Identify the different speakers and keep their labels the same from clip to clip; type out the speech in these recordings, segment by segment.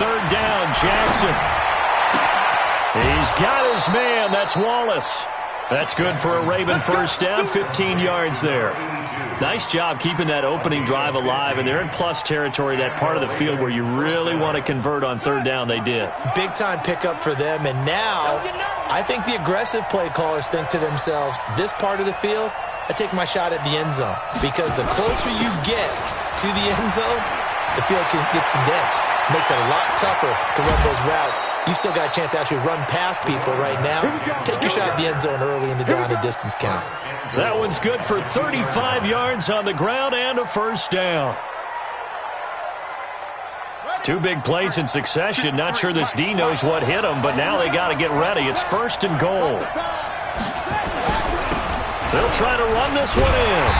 Speaker 1: third down. Jackson. He's got his man. That's Wallace. That's good for a Raven first down, 15 yards there. Nice job keeping that opening drive alive, and they're in plus territory, that part of the field where you really want to convert on third down. They did.
Speaker 2: Big-time pickup for them, and now I think the aggressive play callers think to themselves, this part of the field, I take my shot at the end zone, because the closer you get to the end zone, the field gets condensed. Makes it a lot tougher to run those routes. You still got a chance to actually run past people right now. Take your shot at the end zone early in the down and distance count.
Speaker 1: That one's good for 35 yards on the ground and a first down. Two big plays in succession. Not sure this D knows what hit him, but now they got to get ready. It's first and goal. They'll try to run this one in.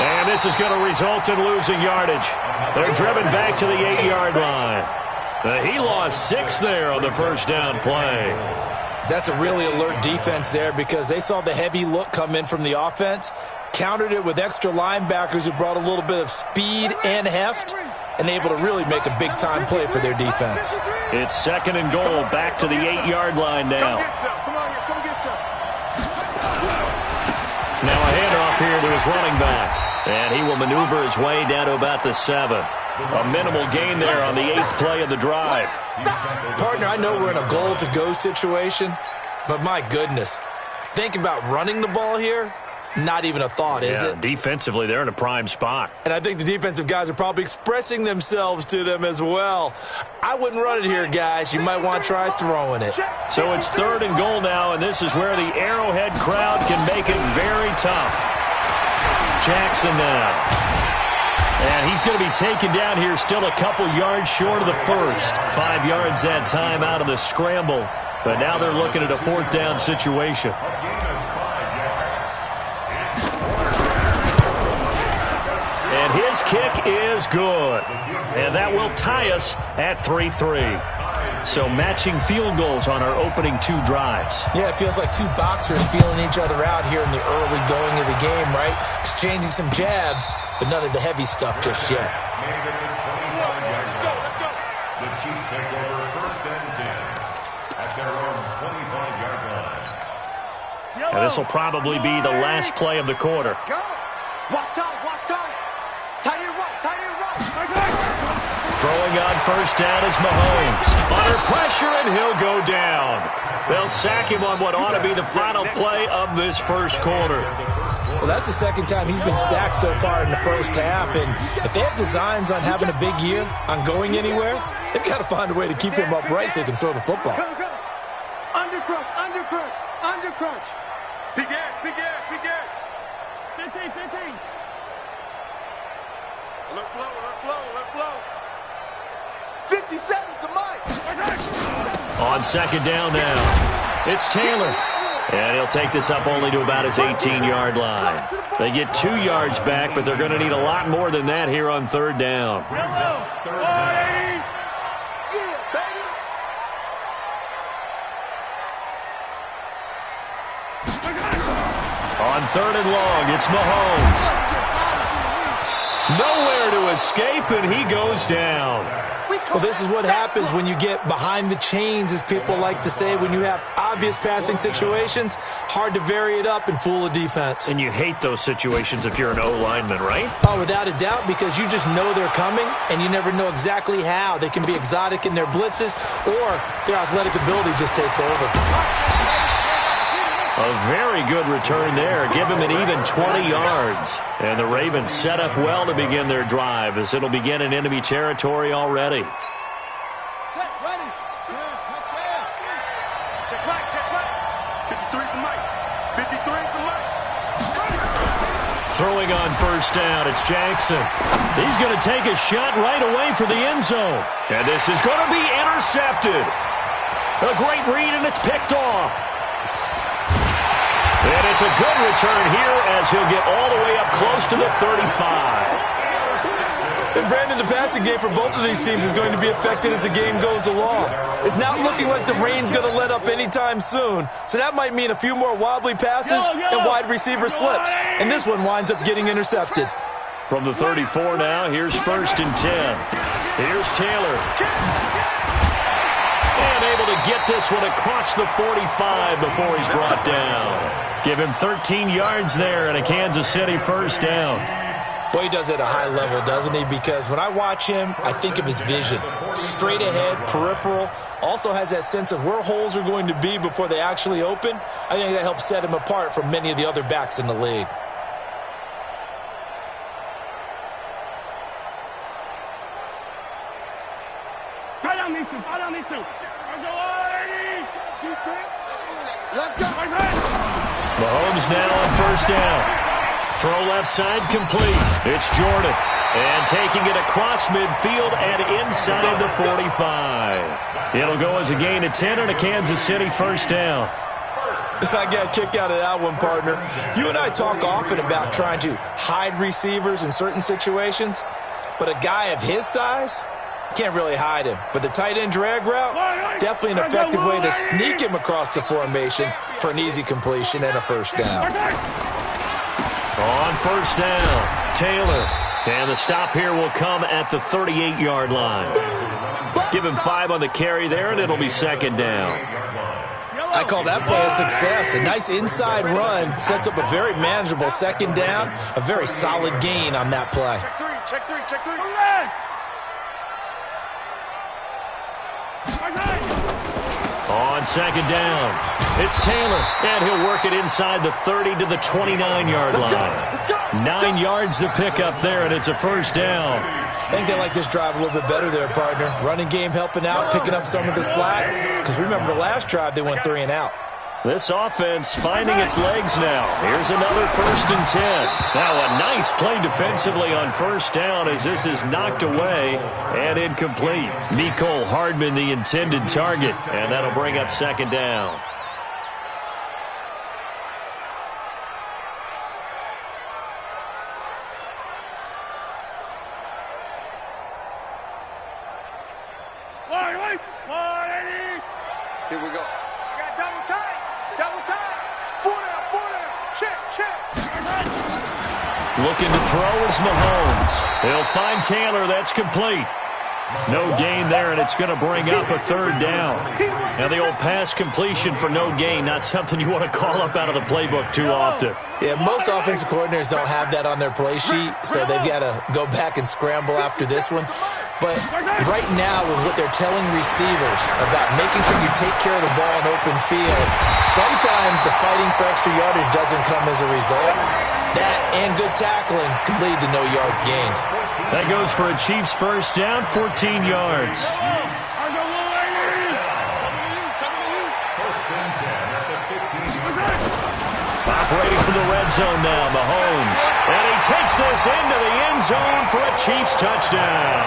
Speaker 1: And this is going to result in losing yardage. They're driven back to the 8-yard line. He lost 6 there on the first down play.
Speaker 2: That's a really alert defense there because they saw the heavy look come in from the offense, countered it with extra linebackers who brought a little bit of speed and heft, and able to really make a big-time play for their defense.
Speaker 1: It's second and goal, back to the 8-yard line now. Now a handoff here to his running back, and he will maneuver his way down to about the 7. A minimal gain there on the 8th play of the drive.
Speaker 2: Partner, I know we're in a goal-to-go situation, but my goodness, think about running the ball here. Not even a thought, is it?
Speaker 1: Defensively, they're in a prime spot.
Speaker 2: And I think the defensive guys are probably expressing themselves to them as well. I wouldn't run it here, guys. You might want to try throwing it.
Speaker 1: So it's third and goal now, and this is where the Arrowhead crowd can make it very tough. Jackson now. And he's going to be taken down here still a couple yards short of the first. 5 yards that time out of the scramble. But now they're looking at a fourth down situation. And his kick is good. And that will tie us at 3-3. So matching field goals on our opening 2 drives.
Speaker 2: Yeah, it feels like 2 boxers feeling each other out here in the early going of the game, right? Exchanging some jabs, but none of the heavy stuff just yet.
Speaker 3: The Chiefs take over first and 10 at their own 25-yard line.
Speaker 1: And this will probably be the last play of the quarter.
Speaker 4: Watch out. Tight end right.
Speaker 1: Throwing on first down is Mahomes. Under pressure, and he'll go down. They'll sack him on what ought to be the final play of this first quarter.
Speaker 2: Well, that's the second time he's been sacked so far in the first half, and if they have designs on having a big year, on going anywhere, they've got to find a way to keep him upright so they can throw the football.
Speaker 4: Go. Under crunch. Big air. 15. Alert flow. 57 to Mike.
Speaker 1: On second down now, it's Taylor. And he'll take this up only to about his 18-yard line. They get 2 yards back, but they're going to need a lot more than that here on third down. On third and long, it's Mahomes. Nowhere to escape, and he goes down.
Speaker 2: Well, this is what happens when you get behind the chains, as people like to say, when you have obvious passing situations. Hard to vary it up and fool a defense.
Speaker 1: And you hate those situations if you're an O-lineman, right?
Speaker 2: Oh, without a doubt, because you just know they're coming, and you never know exactly how. They can be exotic in their blitzes, or their athletic ability just takes over.
Speaker 1: A very good return there. Give him an even 20 yards. And the Ravens set up well to begin their drive, as it'll begin in enemy territory already.
Speaker 4: Check, ready. Check back. 53 for Mike.
Speaker 1: Throwing on first down, it's Jackson. He's going to take a shot right away for the end zone. And this is going to be intercepted. A great read, and it's picked off. And it's a good return here as he'll get all the way up close to the 35.
Speaker 2: And Brandon, the passing game for both of these teams is going to be affected as the game goes along. It's not looking like the rain's going to let up anytime soon. So that might mean a few more wobbly passes and wide receiver slips. And this one winds up getting intercepted.
Speaker 1: From the 34 now, here's first and 10. Here's Taylor. And able to get this one across the 45 before he's brought down. Give him 13 yards there and a Kansas City first down.
Speaker 2: Boy, he does it at a high level, doesn't he? Because when I watch him, I think of his vision. Straight ahead, peripheral. Also has that sense of where holes are going to be before they actually open. I think that helps set him apart from many of the other backs in the league.
Speaker 4: Tie down these two. Tie down these two. Defense. Let's go.
Speaker 1: Mahomes now on first down. Throw left side complete. It's Jordan. And taking it across midfield and inside the 45. It'll go as a gain of 10 and a Kansas City first down.
Speaker 2: I got a kick out of that one, partner. You and I talk often about trying to hide receivers in certain situations, but a guy of his size can't really hide him. But the tight end drag route, definitely an effective way to sneak him across the formation for an easy completion and a first down.
Speaker 1: On first down, Taylor. And the stop here will come at the 38-yard line. Give him 5 on the carry there, and it'll be second down.
Speaker 2: I call that play a success. A nice inside run sets up a very manageable second down. A very solid gain on that play.
Speaker 4: Check three.
Speaker 1: On second down, it's Taylor, and he'll work it inside the 30 to the 29-yard line. 9 yards to pick up there, and it's a first down.
Speaker 2: I think they like this drive a little bit better there, partner. Running game helping out, picking up some of the slack. Because remember, the last drive, they went 3 and out.
Speaker 1: This offense finding its legs now. Here's another first and 10. Now a nice play defensively on first down as this is knocked away and incomplete. Mecole Hardman the intended target, and that'll bring up second down.
Speaker 4: Here we go. Double time. 4 down. Check.
Speaker 1: Looking to throw is Mahomes. He'll find Taylor. That's complete. No gain there, and it's going to bring up a third down. Now the old pass completion for no gain, not something you want to call up out of the playbook too often.
Speaker 2: Yeah, most offensive coordinators don't have that on their play sheet, so they've got to go back and scramble after this one. But right now, with what they're telling receivers about making sure you take care of the ball in open field, sometimes the fighting for extra yardage doesn't come as a result. That and good tackling can lead to no yards gained.
Speaker 1: That goes for a Chiefs first down, 14 yards. Operating from the red zone now, Mahomes. And he takes this into the end zone for a Chiefs touchdown.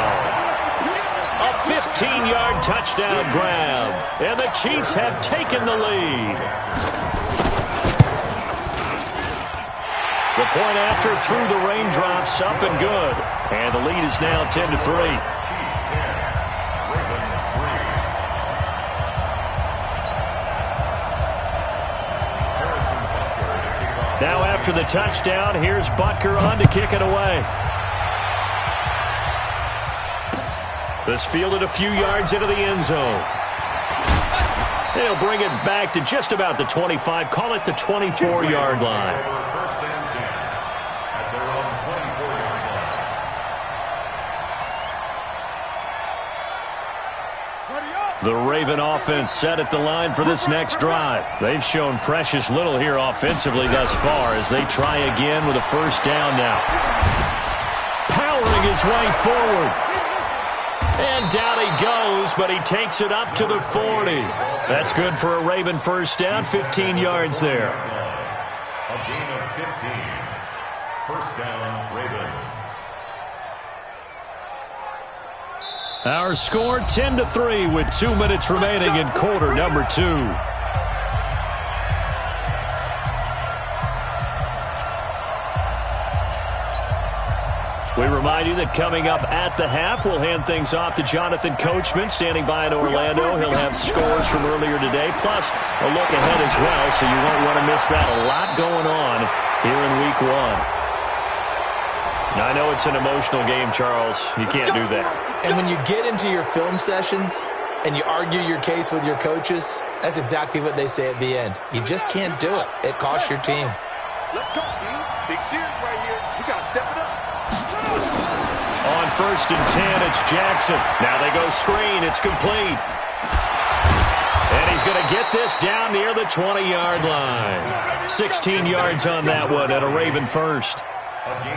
Speaker 1: A 15-yard touchdown grab. And the Chiefs have taken the lead. The point after through the raindrops, up and good. And the lead is now 10-3. Now after the touchdown, here's Butker on to kick it away. This fielded a few yards into the end zone. He'll bring it back to just about the 25, call it the 24-yard line. The Raven offense set at the line for this next drive. They've shown precious little here offensively thus far as they try again with a first down now. Powering his way forward. And down he goes, but he takes it up to the 40. That's good for a Raven first down, 15 yards there.
Speaker 3: A gain of 15. First down, Ravens.
Speaker 1: Our score 10-3 with 2 minutes remaining in quarter number 2. We remind you that coming up at the half, we'll hand things off to Jonathan Coachman, standing by in Orlando. He'll have scores from earlier today, plus a look ahead as well, so you won't want to miss that. A lot going on here in Week 1. Now, I know it's an emotional game, Charles. You can't do that.
Speaker 2: And when you get into your film sessions, and you argue your case with your coaches, that's exactly what they say at the end. You just can't do it. It costs your team.
Speaker 4: Let's go, B. Big series right here. We got to step it up.
Speaker 1: On 1st and 10, it's Jackson. Now they go screen. It's complete. And he's going to get this down near the 20-yard line. 16 yards on that one and a Raven first.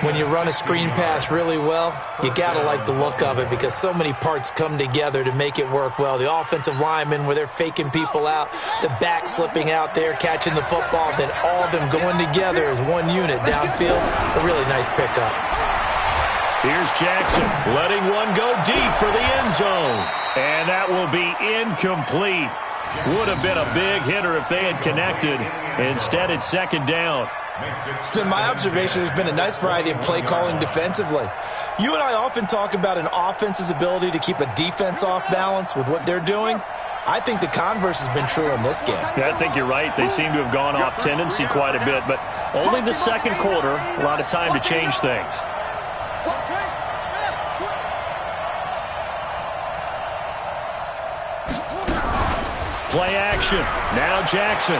Speaker 2: When you run a screen pass really well, you got to like the look of it because so many parts come together to make it work well. The offensive linemen, where they're faking people out, the back slipping out there, catching the football, then all of them going together as one unit downfield. A really nice pickup.
Speaker 1: Here's Jackson letting one go deep for the end zone. And that will be incomplete. Would have been a big hitter if they had connected. Instead, it's 2nd down.
Speaker 2: It's been my observation there's been a nice variety of play calling defensively. You and I often talk about an offense's ability to keep a defense off balance with what they're doing. I think the converse has been true in this game.
Speaker 1: Yeah, I think you're right. They seem to have gone off tendency quite a bit, but only the 2nd quarter, a lot of time to change things. Play action. Now Jackson.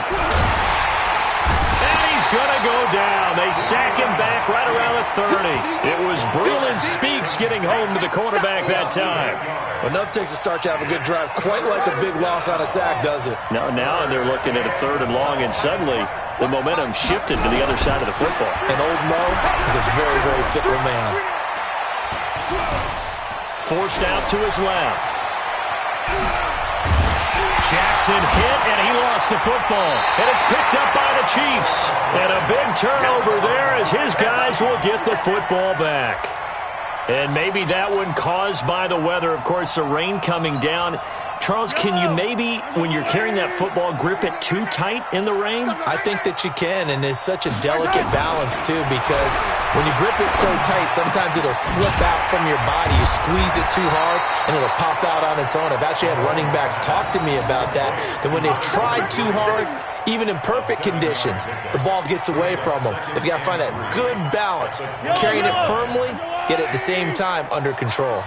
Speaker 1: And he's going to go down. They sack him back right around the 30. It was Breland Speaks getting home to the quarterback that time.
Speaker 2: Enough takes a start to have a good drive. Quite like a big loss on a sack, does it?
Speaker 1: Now they're looking at a 3rd and long, and suddenly the momentum shifted to the other side of the football.
Speaker 2: And old Mo is a very, very fickle man.
Speaker 1: Forced out to his left. Jackson hit, and he lost the football. And it's picked up by the Chiefs. And a big turnover there as his guys will get the football back. And maybe that one caused by the weather. Of course, the rain coming down. Charles, can you maybe, when you're carrying that football, grip it too tight in the rain?
Speaker 2: I think that you can, and it's such a delicate balance, too, because when you grip it so tight, sometimes it'll slip out from your body. You squeeze it too hard, and it'll pop out on its own. I've actually had running backs talk to me about that when they've tried too hard, even in perfect conditions, the ball gets away from them. They've got to find that good balance, carrying it firmly, yet at the same time under control.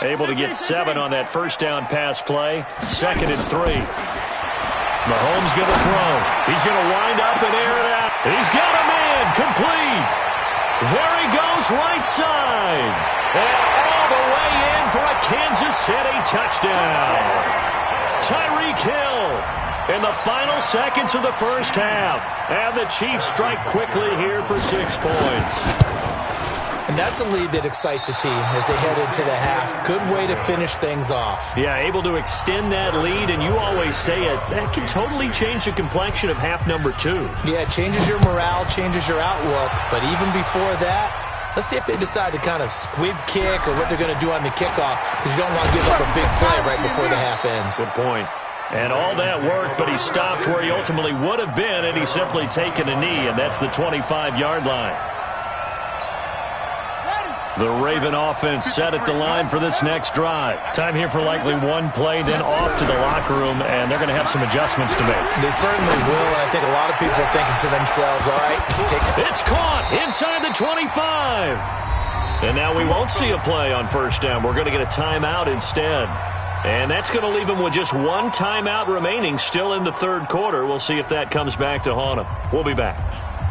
Speaker 1: Able to get 7 on that 1st down pass play. 2nd and 3. Mahomes going to throw. He's going to wind up and air it out. He's got a man complete. There he goes right side. And all the way in for a Kansas City touchdown. Tyreek Hill in the final seconds of the 1st half. And the Chiefs strike quickly here for 6 points.
Speaker 2: And that's a lead that excites a team as they head into the half. Good way to finish things off.
Speaker 1: Yeah, able to extend that lead, and you always say it, that can totally change the complexion of half number 2.
Speaker 2: Yeah, it changes your morale, changes your outlook, but even before that, let's see if they decide to kind of squib kick or what they're going to do on the kickoff, because you don't want to give up a big play right before the half ends.
Speaker 1: Good point. And all that worked, but he stopped where he ultimately would have been, and he's simply taken a knee, and that's the 25-yard line. The Raven offense set at the line for this next drive. Time here for likely one play, then off to the locker room, and they're going to have some adjustments to make.
Speaker 2: They certainly will, and I think a lot of people are thinking to themselves, all right,
Speaker 1: it's caught inside the 25. And now we won't see a play on 1st down. We're going to get a timeout instead. And that's going to leave them with just one timeout remaining still in the 3rd quarter. We'll see if that comes back to haunt them. We'll be back.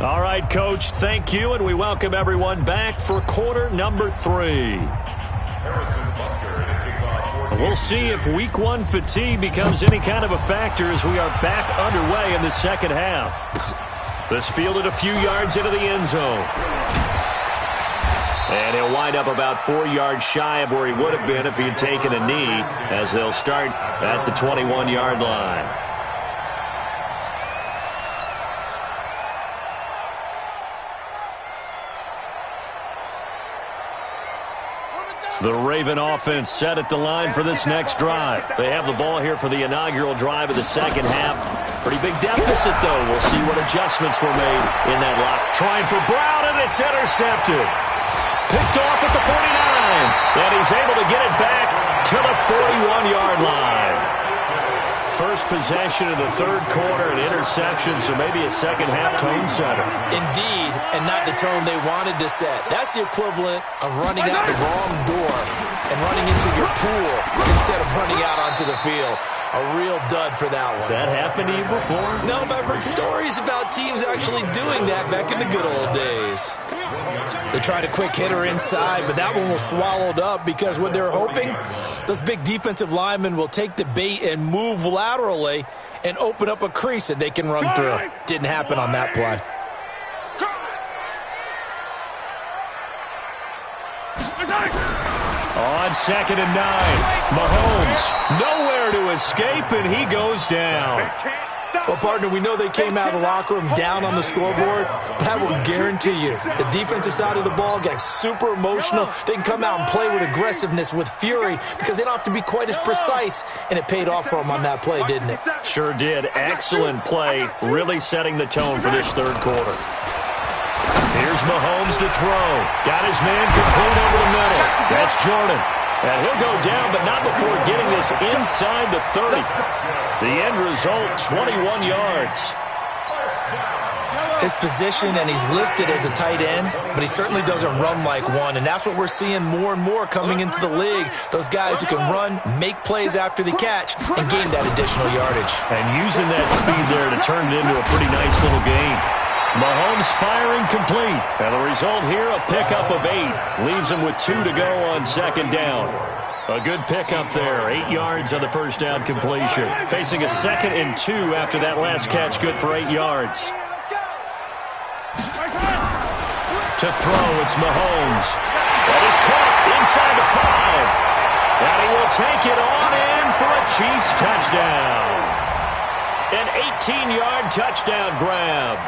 Speaker 1: All right, Coach, thank you, and we welcome everyone back for quarter number 3. We'll see if week 1 fatigue becomes any kind of a factor as we are back underway in the 2nd half. This fielded a few yards into the end zone. And he'll wind up about 4 yards shy of where he would have been if he had taken a knee, as they'll start at the 21-yard line. The Raven offense set at the line for this next drive. They have the ball here for the inaugural drive of the 2nd half. Pretty big deficit, though. We'll see what adjustments were made in that lock. Trying for Brown, and it's intercepted. Picked off at the 49, and he's able to get it back to the 41-yard line. first possession of the third quarter, an interception, so maybe a second-half tone setter.
Speaker 2: Indeed, and not the tone they wanted to set. That's the equivalent of running out the wrong door and running into your pool instead of running out onto the field. A real dud for that one.
Speaker 1: Has that happened to you before?
Speaker 2: No, but I've heard stories about teams actually doing that back in the good old days. They tried a quick hitter inside, but that one was swallowed up because what they're hoping, those big defensive linemen will take the bait and move laterally and open up a crease that they can run through. Didn't happen on that play.
Speaker 1: On 2nd and 9, Mahomes nowhere to escape, and he goes down.
Speaker 2: Well, partner, we know they came out of the locker room down on the scoreboard, but I will guarantee you the defensive side of the ball got super emotional. They can come out and play with aggressiveness, with fury, because they don't have to be quite as precise, and it paid off for them on that play, didn't it?
Speaker 1: Sure did. Excellent play, really setting the tone for this third quarter. Here's Mahomes to throw. Got his man complete over the middle. That's Jordan. And he'll go down, but not before getting this inside the 30. The end result, 21 yards.
Speaker 2: His position, and he's listed as a tight end, but he certainly doesn't run like one, and that's what we're seeing more and more coming into the league. Those guys who can run, make plays after the catch, and gain that additional yardage.
Speaker 1: And using that speed there to turn it into a pretty nice little game. Mahomes firing complete. And the result here, a pickup of 8. Leaves him with 2 to go on 2nd down. A good pickup there. 8 yards on the first down completion. Facing a 2nd and 2 after that last catch. Good for 8 yards. To throw, it's Mahomes. That is caught inside the 5. And he will take it on in for a Chiefs touchdown. An 18-yard touchdown grab.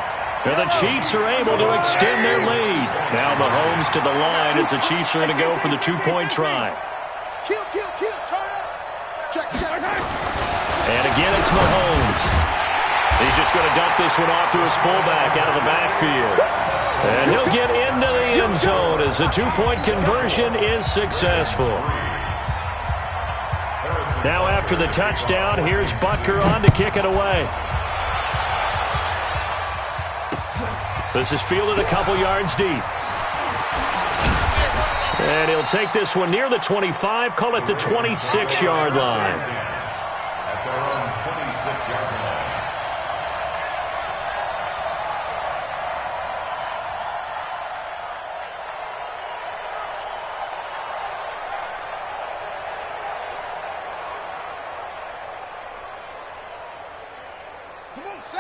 Speaker 1: And the Chiefs are able to extend their lead. Now Mahomes to the line as the Chiefs are going to go for the 2-point try.
Speaker 4: Turn up. Check.
Speaker 1: And again, it's Mahomes. He's just going to dump this one off to his fullback out of the backfield. And he'll get into the end zone as the 2-point conversion is successful. Now after the touchdown, here's Butker on to kick it away. This is fielded a couple yards deep. And he'll take this one near the 25, call it the 26-yard line.
Speaker 3: At their own 26-yard line.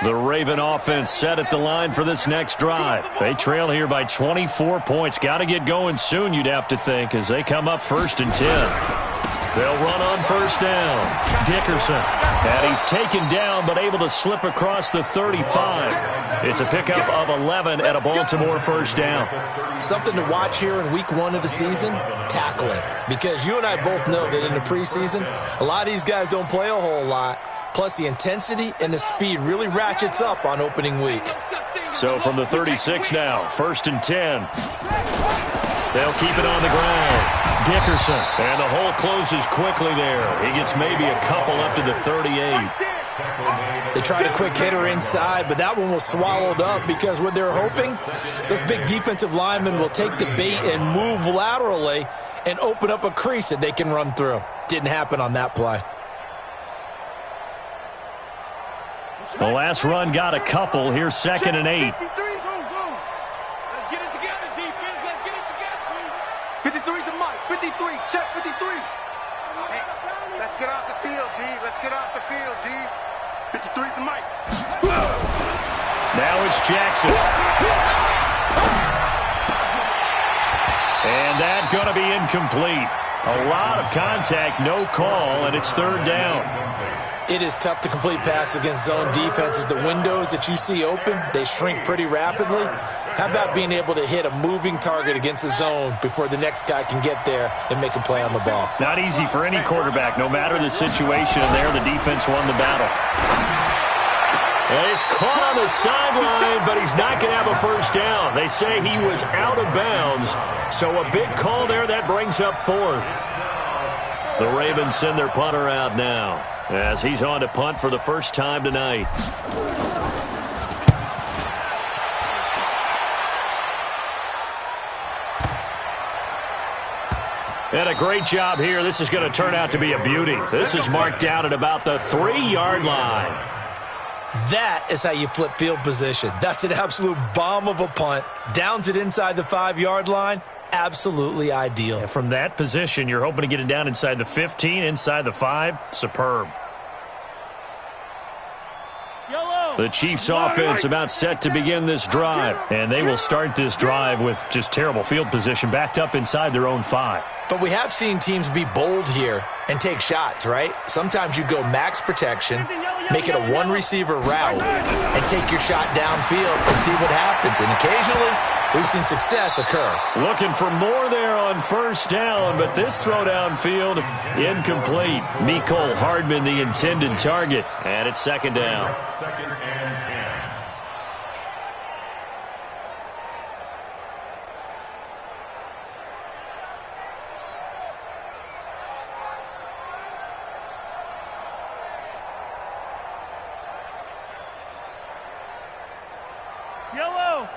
Speaker 1: The Raven offense set at the line for this next drive. They trail here by 24 points. Got to get going soon, you'd have to think, as they come up 1st and 10. They'll run on 1st down. Dickerson. And he's taken down, but able to slip across the 35. It's a pickup of 11 at a Baltimore 1st down.
Speaker 2: Something to watch here in week 1 of the season, tackling. Because you and I both know that in the preseason, a lot of these guys don't play a whole lot. Plus, the intensity and the speed really ratchets up on opening week.
Speaker 1: So from the 36 now, 1st and 10. They'll keep it on the ground. Dickerson. And the hole closes quickly there. He gets maybe a couple up to the 38.
Speaker 2: They tried a quick hitter inside, but that one was swallowed up because what they're hoping, those big defensive linemen will take the bait and move laterally and open up a crease that they can run through. Didn't happen on that play.
Speaker 1: The last run got a couple. Here's 2nd and 8.
Speaker 4: Let's get it together, defense. Let's get it together. 53's the mic. 53. Check 53. Hey, let's get off the field, D. Let's get off the field, D. 53's the mic.
Speaker 1: Now it's Jackson. And that's going to be incomplete. A lot of contact, no call, and it's 3rd down.
Speaker 2: It is tough to complete passes against zone defenses. The windows that you see open, they shrink pretty rapidly. How about being able to hit a moving target against a zone before the next guy can get there and make a play on the ball?
Speaker 1: Not easy for any quarterback, no matter the situation. And there, the defense won the battle. And he's caught on the sideline, but he's not going to have a 1st down. They say he was out of bounds. So a big call there that brings up 4th. The Ravens send their punter out now. as he's on to punt for the first time tonight. And a great job here. This is going to turn out to be a beauty. This is marked down at about the 3-yard line.
Speaker 2: That is how you flip field position. That's an absolute bomb of a punt. Downs it inside the 5-yard line. Absolutely ideal.
Speaker 1: And from that position, you're hoping to get it down inside the 15, inside the 5. Superb. The Chiefs offense about set to begin this drive. And they will start this drive with just terrible field position backed up inside their own 5.
Speaker 2: But we have seen teams be bold here and take shots, right? Sometimes you go max protection, make it a one-receiver route, and take your shot downfield and see what happens. And occasionally, we've seen success occur.
Speaker 1: Looking for more there on first down, but this throw downfield incomplete. Mecole Hardman, the intended target, and it's second down.
Speaker 3: Second and 10.
Speaker 4: Yellow.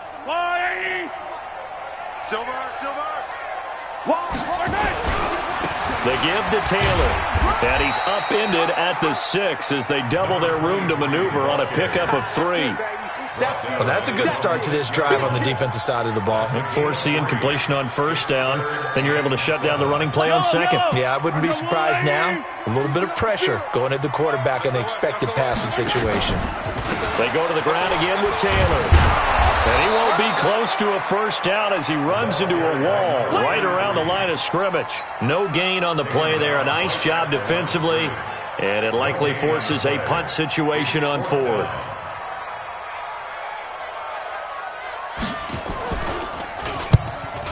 Speaker 4: Silver.
Speaker 1: They give to Taylor, and he's upended at the 6 as they double their room to maneuver on a pickup of 3.
Speaker 2: Well, that's a good start to this drive on the defensive side of the ball.
Speaker 1: Force incompletion on first down. Then you're able to shut down the running play on second.
Speaker 2: Yeah, I wouldn't be surprised now. A little bit of pressure going at the quarterback in an expected passing situation.
Speaker 1: They go to the ground again with Taylor. And he won't be close to a first down as he runs into a wall right around the line of scrimmage. No gain on the play there. A nice job defensively. And it likely forces a punt situation on 4th.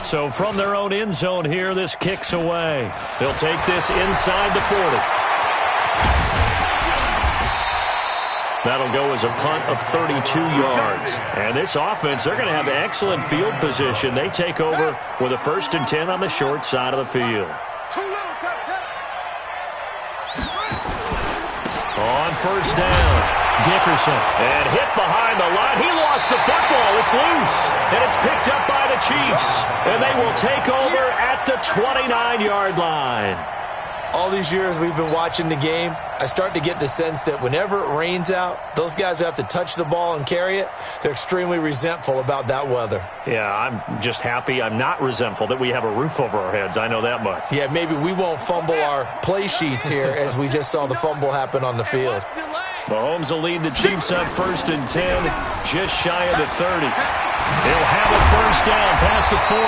Speaker 1: So from their own end zone here, this kicks away. They'll take this inside the 40. That'll go as a punt of 32 yards. And this offense, they're going to have excellent field position. They take over with a 1st and 10 on the short side of the field. On first down, Dickerson. And hit behind the line. He lost the football. It's loose. And it's picked up by the Chiefs. And they will take over at the 29-yard line.
Speaker 2: All these years we've been watching the game, I start to get the sense that whenever it rains out, those guys who have to touch the ball and carry it, they're extremely resentful about that weather.
Speaker 1: Yeah, I'm just happy I'm not resentful that we have a roof over our heads. I know that much.
Speaker 2: Yeah, maybe we won't fumble our play sheets here as we just saw the fumble happen on the field.
Speaker 1: Mahomes will lead the Chiefs up 1st and 10, just shy of the 30. He'll have a first down past the 40,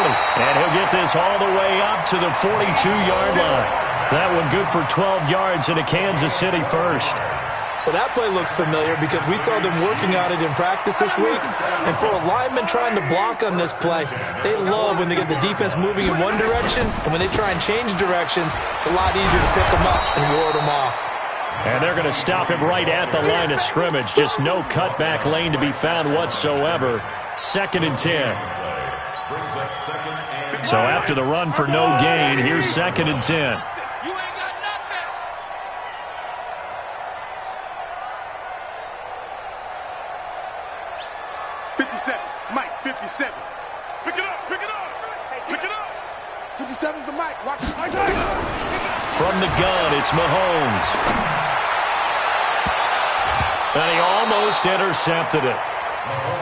Speaker 1: and he'll get this all the way up to the 42-yard line. That one good for 12 yards into Kansas City 1st.
Speaker 2: Well, that play looks familiar because we saw them working on it in practice this week. And for a lineman trying to block on this play, they love when they get the defense moving in one direction. And when they try and change directions, it's a lot easier to pick them up and ward them off.
Speaker 1: And they're going to stop him right at the line of scrimmage. Just no cutback lane to be found whatsoever. 2nd and 10. So after the run for no gain, here's 2nd and 10.
Speaker 4: 57, Mike, 57. Pick it up. 57's the Mike. Watch it.
Speaker 1: From the gun, it's Mahomes. And he almost intercepted it.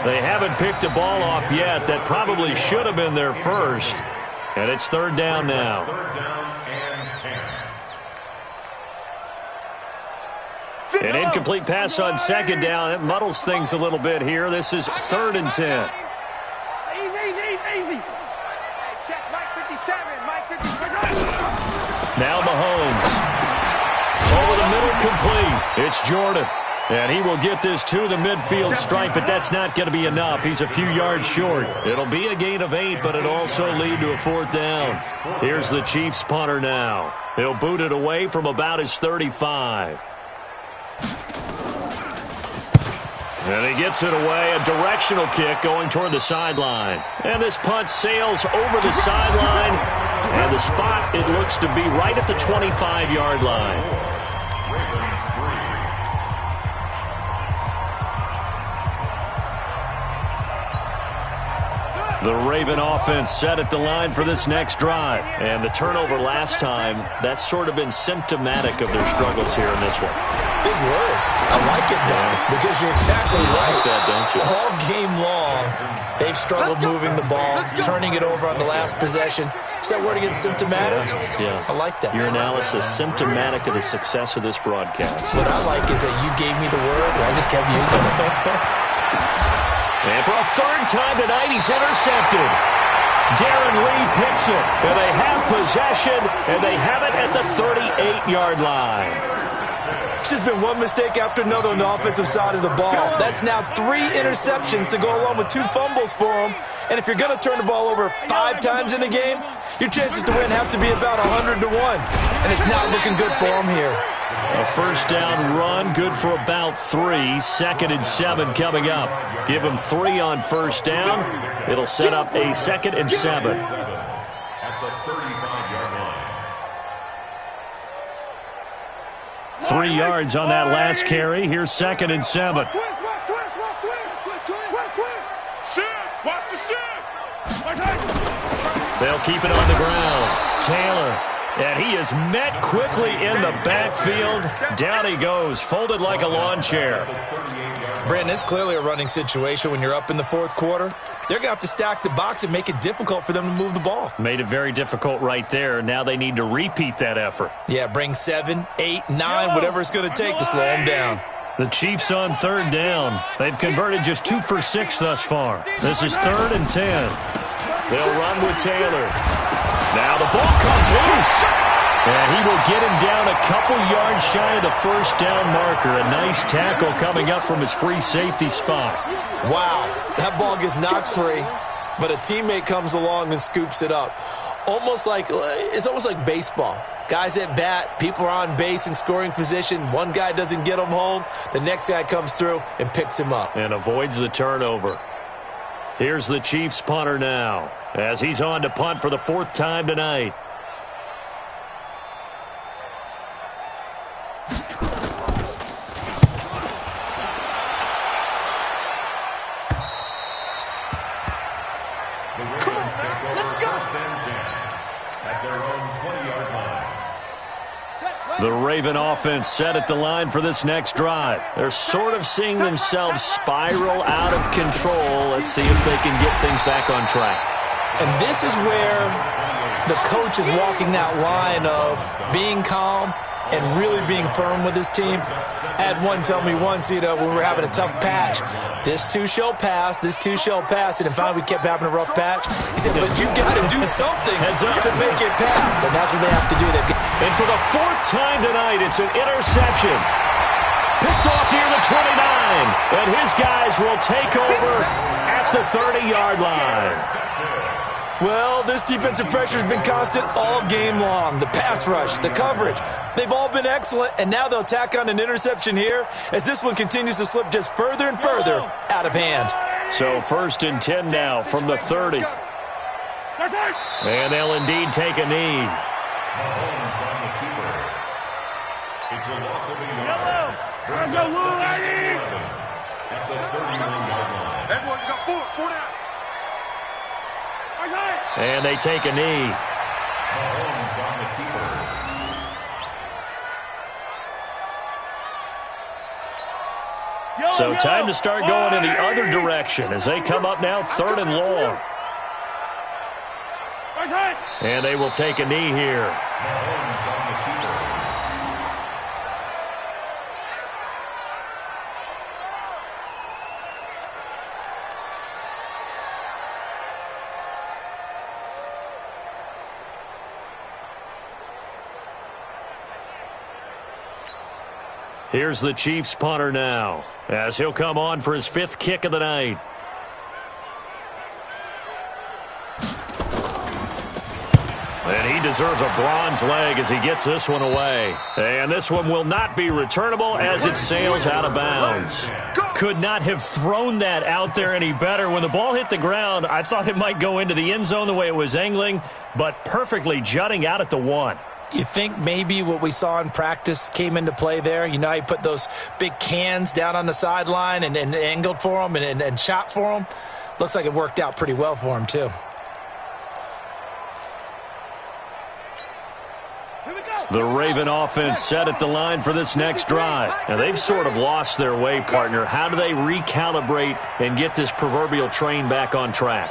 Speaker 1: They haven't picked a ball off yet. That probably should have been their first. And it's 3rd down now.
Speaker 3: 3rd down and 10.
Speaker 1: An incomplete pass on 2nd down. It muddles things a little bit here. This is 3rd and 10.
Speaker 4: Easy. Hey, check Mike 57.
Speaker 1: Now Mahomes. Over the middle, complete. It's Jordan. And he will get this to the midfield stripe, but that's not going to be enough. He's a few yards short. It'll be a gain of 8, but it'll also lead to a 4th down. Here's the Chiefs punter now. He'll boot it away from about his 35. And he gets it away, a directional kick going toward the sideline. And this punt sails over the sideline, and the spot, it looks to be right at the 25-yard line. The Raven offense set at the line for this next drive. And the turnover last time, that's sort of been symptomatic of their struggles here in this one.
Speaker 2: Big word. I like it, though, because you're exactly right.
Speaker 1: Like that, don't you?
Speaker 2: All game long, they've struggled moving the ball, turning it over on the last possession. Is that word again, symptomatic?
Speaker 1: Yeah.
Speaker 2: I like that.
Speaker 1: Your analysis, symptomatic of the success of this broadcast.
Speaker 2: What I like is that you gave me the word, and I just kept using it.
Speaker 1: And for a third time tonight, he's intercepted. Darren Lee picks it. And they have possession, and they have it at the 38-yard line.
Speaker 2: It's just been one mistake after another on the offensive side of the ball. That's now 3 interceptions to go along with 2 fumbles for him. And if you're going to turn the ball over 5 times in a game, your chances to win have to be about 100 to 1. And it's not looking good for him here.
Speaker 1: A first down run, good for about 3. 2nd and 7 coming up. Give him 3 on first down. It'll set up a 2nd and 7.
Speaker 3: At the 35-yard line.
Speaker 1: 3 yards on that last carry. Here's 2nd and 7. They'll keep it on the ground. Taylor. And he is met quickly in the backfield. Down he goes, folded like a lawn chair.
Speaker 2: Brandon, it's clearly a running situation when you're up in the 4th quarter. They're going to have to stack the box and make it difficult for them to move the ball.
Speaker 1: Made it very difficult right there. Now they need to repeat that effort.
Speaker 2: Yeah, bring 7, 8, 9, whatever it's going to take to slow them down.
Speaker 1: The Chiefs on 3rd down. They've converted just 2 for 6 thus far. This is 3rd and 10. They'll run with Taylor. Now the ball comes loose. And he will get him down a couple yards shy of the first down marker. A nice tackle coming up from his free safety spot.
Speaker 2: Wow, that ball gets knocked free, but a teammate comes along and scoops it up. It's almost like baseball. Guys at bat, people are on base in scoring position. One guy doesn't get him home. The next guy comes through and picks him up.
Speaker 1: And avoids the turnover. Here's the Chiefs punter now, as he's on to punt for the 4th time tonight.
Speaker 3: The Ravens take over 1st and 10 at their own 20-yard line.
Speaker 1: The Raven offense set at the line for this next drive. They're sort of seeing themselves spiral out of control. Let's see if they can get things back on track.
Speaker 2: And this is where the coach is walking that line of being calm and really being firm with his team. I had one tell me once, when we were having a tough patch, this too shall pass, this too shall pass. And finally we kept having a rough patch. He said, but you got to do something to make it pass. And that's what they have to do.
Speaker 1: And for the 4th time tonight, it's an interception. Picked off near the 29. And his guys will take over at the 30-yard line.
Speaker 2: Well, this defensive pressure has been constant all game long. The pass rush, the coverage, they've all been excellent, and now they'll tack on an interception here as this one continues to slip just further and further out of hand.
Speaker 1: So 1st and 10 now from the 30. And they'll indeed take a knee.
Speaker 3: Mahomes on the keeper. It's a loss of a yard. Brings up 2nd and 11 at the 31-yard line.
Speaker 4: Everyone, you got 4 down.
Speaker 1: And they take a knee.
Speaker 3: Mahomes on the keeper.
Speaker 1: So time to start going in the other direction as they come up now 3rd and long. And they will take a knee here.
Speaker 3: Mahomes on the keeper.
Speaker 1: Here's the Chiefs punter now, as he'll come on for his 5th kick of the night. And he deserves a bronze leg as he gets this one away. And this one will not be returnable as it sails out of bounds. Could not have thrown that out there any better. When the ball hit the ground, I thought it might go into the end zone the way it was angling, but perfectly jutting out at the 1.
Speaker 2: You think maybe what we saw in practice came into play there? You know, he put those big cans down on the sideline and angled for them and shot for them. Looks like it worked out pretty well for him, too.
Speaker 1: The Raven offense set at the line for this next drive. Now, they've sort of lost their way, partner. How do they recalibrate and get this proverbial train back on track?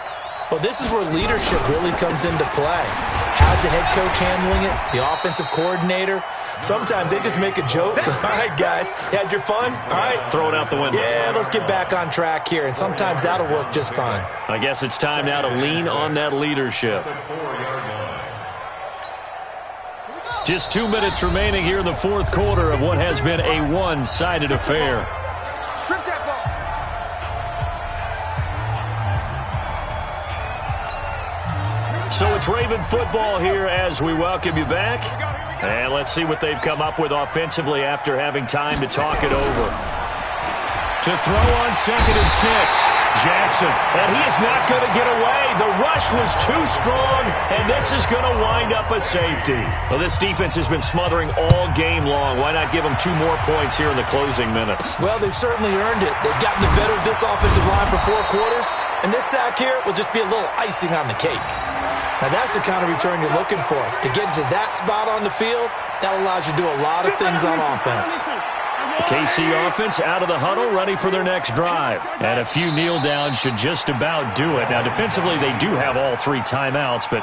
Speaker 2: Well, this is where leadership really comes into play. How's the head coach handling it? The offensive coordinator? Sometimes they just make a joke. All right, guys, had your fun? All right.
Speaker 1: Throw it out the window.
Speaker 2: Yeah, let's get back on track here, and sometimes that'll work just fine.
Speaker 1: I guess it's time now to lean on that leadership. Just 2 minutes remaining here in the fourth quarter of what has been a one-sided affair.
Speaker 4: Strip that ball.
Speaker 1: So it's Raven football here as we welcome you back. And let's see what they've come up with offensively after having time to talk it over. To throw on 2nd and 6. Jackson, and he is not going to get away. The rush was too strong, and this is going to wind up a safety. Well, this defense has been smothering all game long. Why not give them 2 more points here in the closing minutes?
Speaker 2: Well, they've certainly earned it. They've gotten the better of this offensive line for 4 quarters, and this sack here will just be a little icing on the cake. Now, that's the kind of return you're looking for. To get to that spot on the field, that allows you to do a lot of things on offense.
Speaker 1: The KC offense out of the huddle, ready for their next drive. And a few kneel downs should just about do it. Now, defensively, they do have all 3 timeouts, but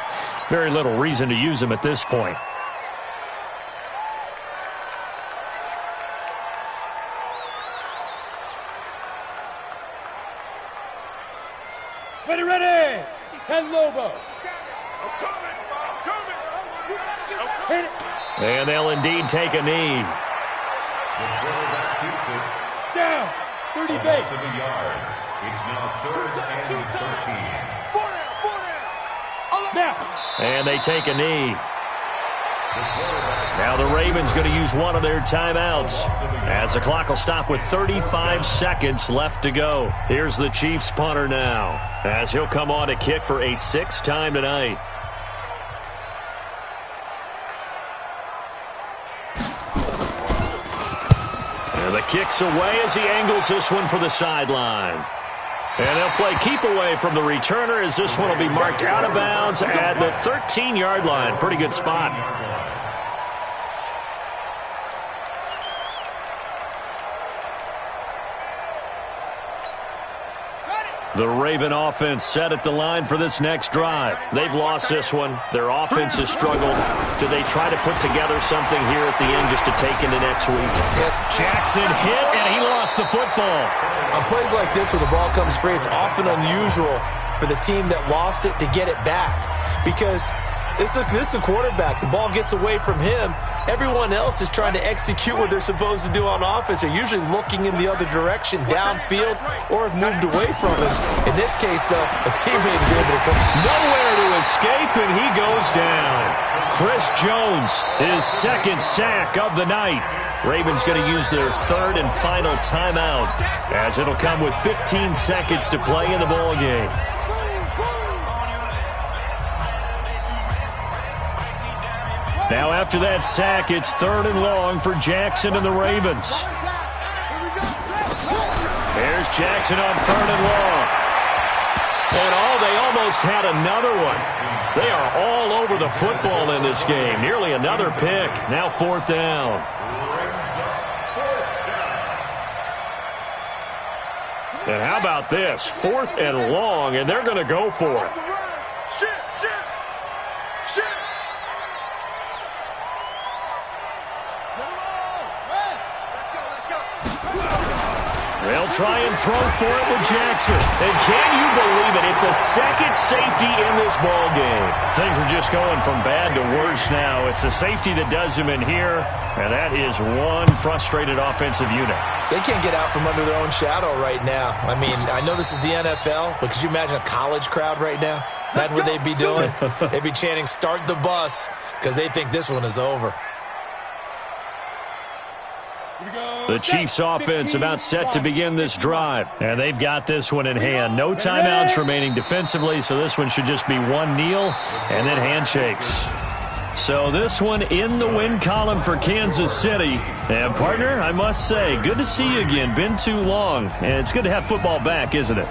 Speaker 1: very little reason to use them at this point.
Speaker 5: Ready. Send Lobo. Hit it.
Speaker 1: And they'll indeed take a knee.
Speaker 5: Down. 30 base.
Speaker 3: It's now 3rd and 13.
Speaker 5: Now.
Speaker 1: And they take a knee. Now the Ravens going to use one of their timeouts as the clock will stop with 35 seconds left to go. Here's the Chiefs punter now as he'll come on to kick for a 6th time tonight. And the kick's away as he angles this one for the sideline. And they'll play keep away from the returner as this one will be marked out of bounds at the 13-yard line. Pretty good spot. The Raven offense set at the line for this next drive. They've lost this one. Their offense has struggled. Do they try to put together something here at the end just to take into next week? Jackson hit, and he lost the football.
Speaker 2: On plays like this where the ball comes free, it's often unusual for the team that lost it to get it back. Because this is the quarterback. The ball gets away from him. Everyone else is trying to execute what they're supposed to do on offense. They're usually looking in the other direction, downfield, or have moved away from him. In this case, though, a teammate is able to come.
Speaker 1: Nowhere to escape, and he goes down. Chris Jones, his 2nd sack of the night. Ravens going to use their 3rd and final timeout as it'll come with 15 seconds to play in the ball game. Now after that sack, it's 3rd and long for Jackson and the Ravens. There's Jackson on 3rd and long. And they almost had another one. They are all over the football in this game. Nearly another pick. Now 4th down. And how about this? 4th and long, and they're going to go for it. They'll try and throw for it with Jackson. And can you believe it? It's a 2nd safety in this ball game. Things are just going from bad to worse now. It's a safety that does them in here, and that is one frustrated offensive unit.
Speaker 2: They can't get out from under their own shadow right now. I mean, I know this is the NFL, but could you imagine a college crowd right now? Imagine what they'd be doing. They'd be chanting, "Start the bus," because they think this one is over.
Speaker 1: The Chiefs offense about set to begin this drive. And they've got this one in hand. No timeouts remaining defensively, so this one should just be one kneel and then handshakes. So this one in the win column for Kansas City. And partner, I must say, good to see you again. Been too long. And it's good to have football back, isn't it?